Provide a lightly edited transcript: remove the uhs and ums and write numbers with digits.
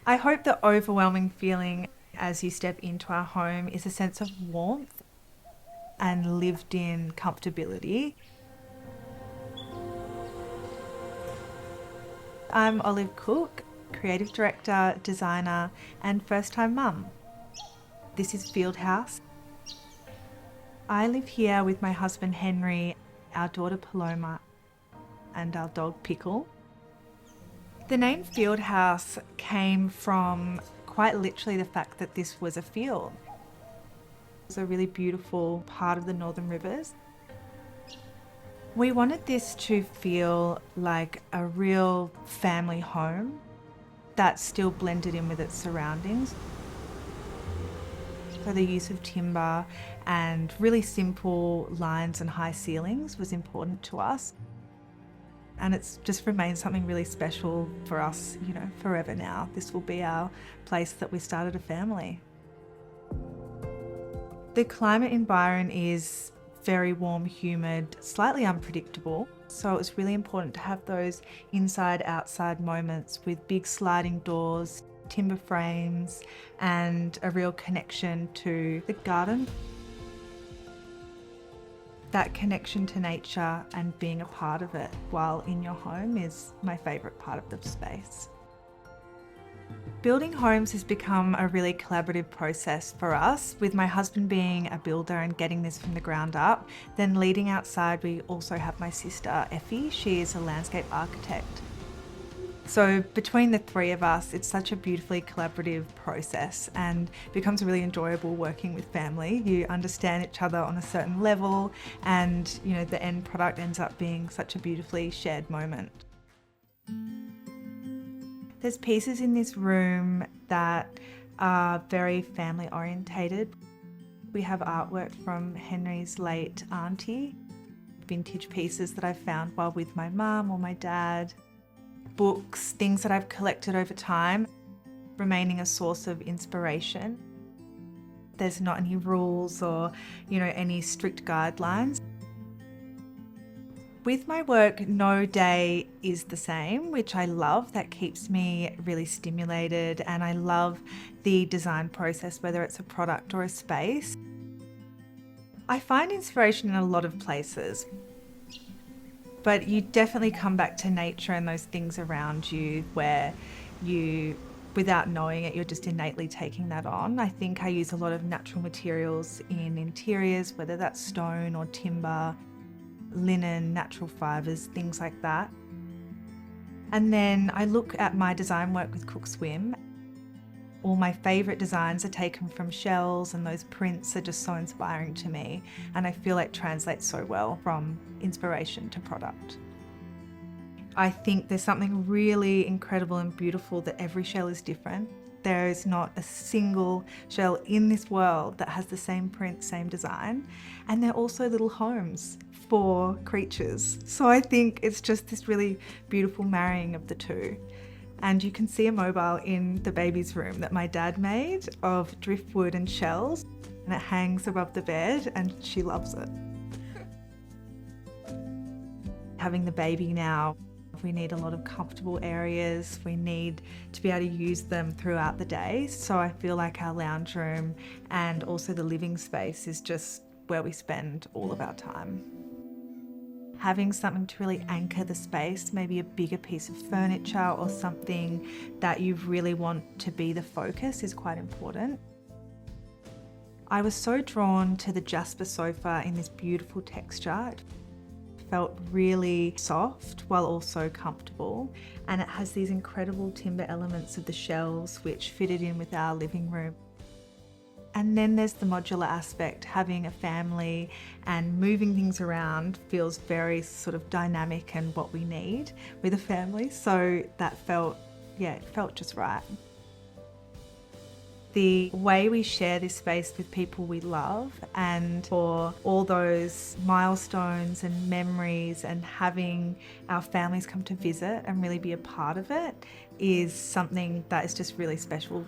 I hope the overwhelming feeling as you step into our home is a sense of warmth and lived in comfortability. I'm Olive Cooke, creative director, designer, and first-time mum. This is Fieldhouse. I live here with my husband Henry, our daughter Paloma, and our dog Pickle. The name Fieldhouse came from quite literally the fact that this was a field. It's a really beautiful part of the Northern Rivers. We wanted this to feel like a real family home that still blended in with its surroundings. So the use of timber and really simple lines and high ceilings was important to us. And it's just remained something really special for us, forever now. This will be our place that we started a family. The climate in Byron is very warm, humid, slightly unpredictable. So it's really important to have those inside-outside moments with big sliding doors, timber frames, and a real connection to the garden. That connection to nature and being a part of it while in your home is my favourite part of the space. Building homes has become a really collaborative process for us, with my husband being a builder and getting this from the ground up. Then leading outside, we also have my sister Effie. She is a landscape architect. So between the three of us, it's such a beautifully collaborative process and becomes really enjoyable working with family. You understand each other on a certain level and, the end product ends up being such a beautifully shared moment. There's pieces in this room that are very family orientated. We have artwork from Henry's late auntie, vintage pieces that I've found while with my mum or my dad, books, things that I've collected over time, remaining a source of inspiration. There's not any rules or, any strict guidelines. With my work, no day is the same, which I love. That keeps me really stimulated, and I love the design process, whether it's a product or a space. I find inspiration in a lot of places, but you definitely come back to nature and those things around you where you, without knowing it, you're just innately taking that on. I think I use a lot of natural materials in interiors, whether that's stone or timber, linen, natural fibres, things like that. And then I look at my design work with Cook Swim. All my favourite designs are taken from shells, and those prints are just so inspiring to me, and I feel it translates so well from inspiration to product. I think there's something really incredible and beautiful that every shell is different. There is not a single shell in this world that has the same print, same design, and they're also little homes for creatures. So I think it's just this really beautiful marrying of the two. And you can see a mobile in the baby's room that my dad made of driftwood and shells, and it hangs above the bed and she loves it. Having the baby now, we need a lot of comfortable areas. We need to be able to use them throughout the day. So I feel like our lounge room and also the living space is just where we spend all of our time. Having something to really anchor the space, maybe a bigger piece of furniture or something that you really want to be the focus, is quite important. I was so drawn to the Jasper sofa in this beautiful texture. It felt really soft while also comfortable, and it has these incredible timber elements of the shelves which fitted in with our living room. And then there's the modular aspect. Having a family and moving things around feels very sort of dynamic and what we need with a family. So that felt just right. The way we share this space with people we love, and for all those milestones and memories and having our families come to visit and really be a part of it, is something that is just really special.